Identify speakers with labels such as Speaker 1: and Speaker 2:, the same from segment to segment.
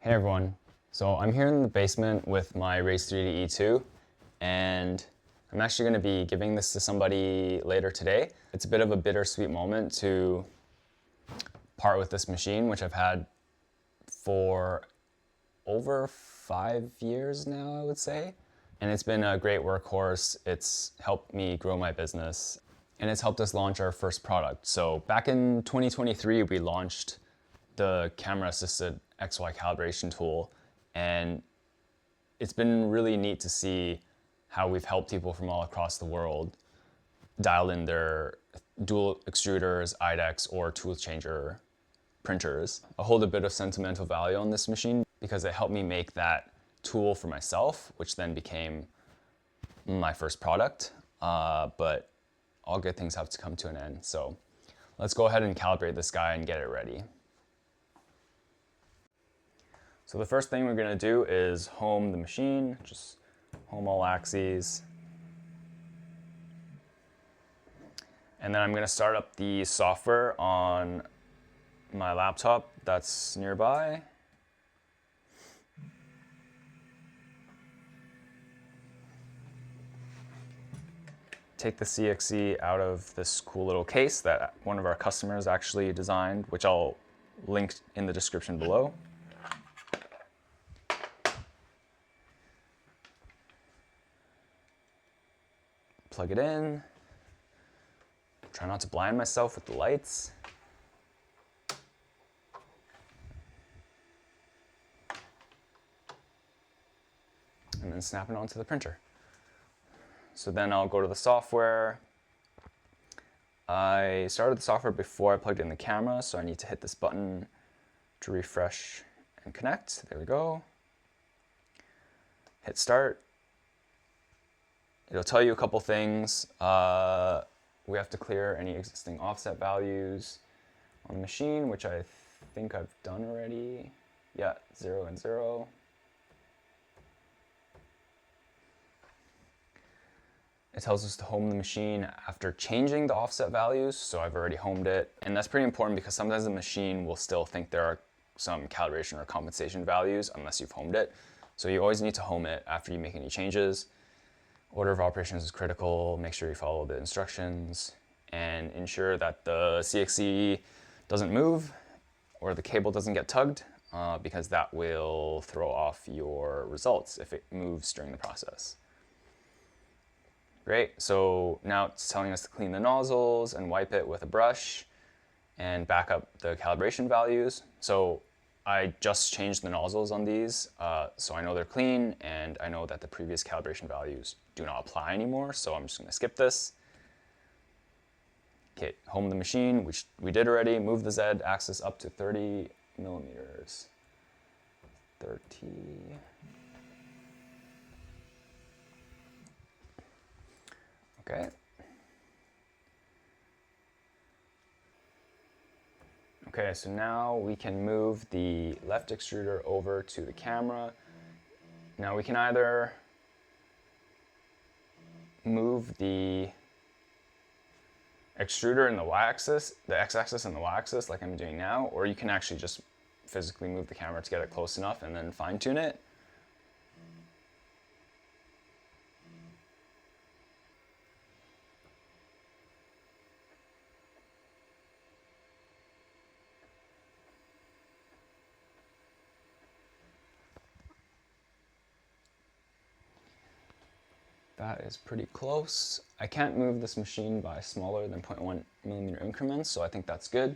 Speaker 1: Hey everyone, so I'm here in the basement with my Raise3D E2 and I'm actually going to be giving this to somebody later today. It's a bit of a bittersweet moment to part with this machine, which I've had for over 5 years now, I would say. And it's been a great workhorse. It's helped me grow my business and it's helped us launch our first product. So back in 2023, we launched the camera assisted XY calibration tool, and it's been really neat to see how we've helped people from all across the world dial in their dual extruders, IDEX, or tool changer printers. I hold a bit of sentimental value on this machine because it helped me make that tool for myself, which then became my first product. But all good things have to come to an end. So let's go ahead and calibrate this guy and get it ready. So the first thing we're going to do is home the machine, just home all axes. And then I'm going to start up the software on my laptop that's nearby. Take the CXE out of this cool little case that one of our customers actually designed, which I'll link in the description below. Plug it in. Try not to blind myself with the lights. And then snap it onto the printer. So then I'll go to the software. I started the software before I plugged in the camera, so I need to hit this button to refresh and connect. There we go. Hit start. It'll tell you a couple things. We have to clear any existing offset values on the machine, which I think I've done already. Yeah, 0 and 0. It tells us to home the machine after changing the offset values, so I've already homed it. And that's pretty important because sometimes the machine will still think there are some calibration or compensation values unless you've homed it. So you always need to home it after you make any changes. Order of operations is critical. Make sure you follow the instructions and ensure that the CXE doesn't move or the cable doesn't get tugged because that will throw off your results if it moves during the process. Great, so now it's telling us to clean the nozzles and wipe it with a brush and back up the calibration values. So I just changed the nozzles on these, so I know they're clean and I know that the previous calibration values do not apply anymore, so I'm just going to skip this. Okay, home the machine, which we did already. Move the Z axis up to 30 millimeters. 30. Okay. Okay, so now we can move the left extruder over to the camera. Now we can either move the extruder in the y-axis, the x-axis and the y-axis like I'm doing now, or you can actually just physically move the camera to get it close enough and then fine-tune it. That is pretty close. I can't move this machine by smaller than 0.1 millimeter increments, so I think that's good.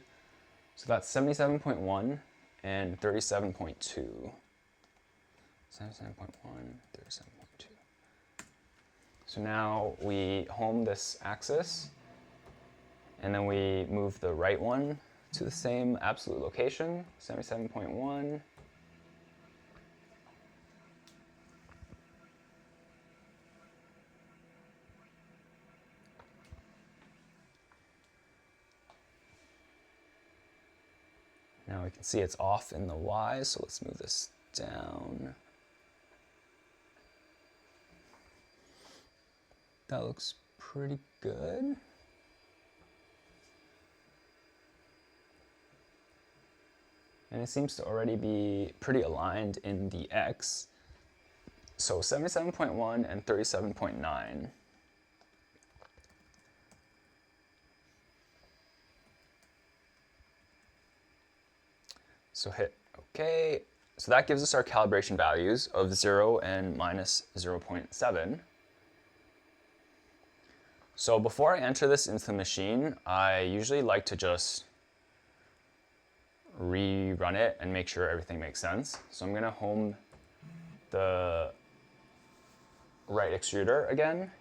Speaker 1: So that's 77.1 and 37.2. 77.1, 37.2. So now we home this axis, and then we move the right one to the same absolute location, 77.1. Now we can see it's off in the Y, so let's move this down. That looks pretty good. And it seems to already be pretty aligned in the X. So 77.1 and 37.9. So hit OK. So that gives us our calibration values of 0 and minus 0.7. So before I enter this into the machine, I usually like to just rerun it and make sure everything makes sense. So I'm going to home the right extruder again.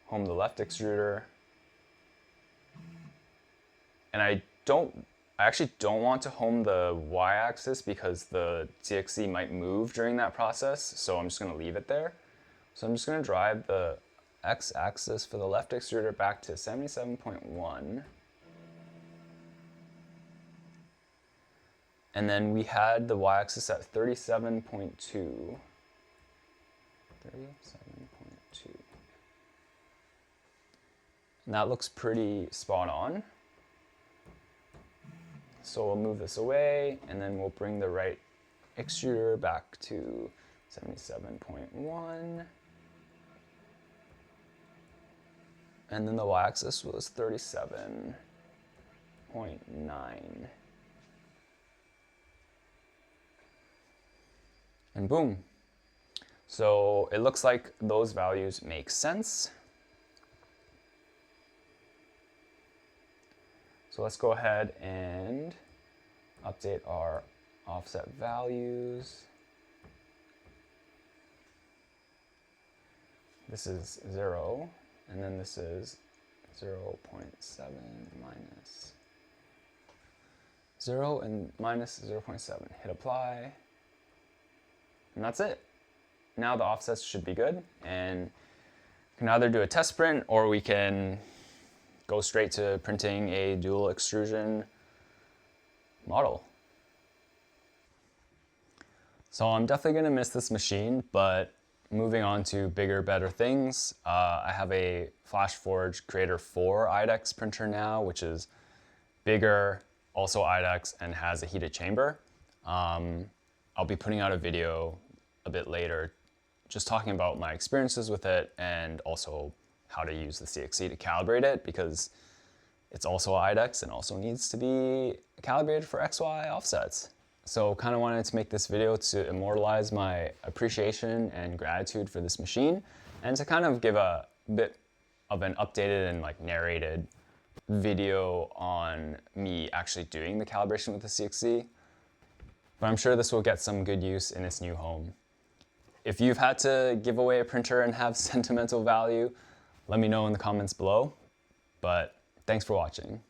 Speaker 1: Home the left extruder. And I actually don't want to home the y-axis because the CXC might move during that process, so I'm just going to leave it there. So I'm just going to drive the x-axis for the left extruder back to 77.1. And then we had the y-axis at 37.2. 37.2. And that looks pretty spot on. So we'll move this away, and then we'll bring the right extruder back to 77.1. And then the y-axis was 37.9. And boom. So it looks like those values make sense. So let's go ahead and update our offset values. This is 0, and then this is 0.7 minus 0 and minus 0.7. Hit apply, and that's it. Now the offsets should be good, and we can either do a test print or we can go straight to printing a dual extrusion model. So I'm definitely gonna miss this machine, but moving on to bigger, better things. I have a FlashForge Creator 4 IDEX printer now, which is bigger, also IDEX, and has a heated chamber. I'll be putting out a video a bit later just talking about my experiences with it and also how to use the CXC to calibrate it, because it's also IDEX and also needs to be calibrated for XY offsets. So kind of wanted to make this video to immortalize my appreciation and gratitude for this machine, and to kind of give a bit of an updated and like narrated video on me actually doing the calibration with the CXC. But I'm sure this will get some good use in its new home. If you've had to give away a printer and have sentimental value, let me know in the comments below. But thanks for watching.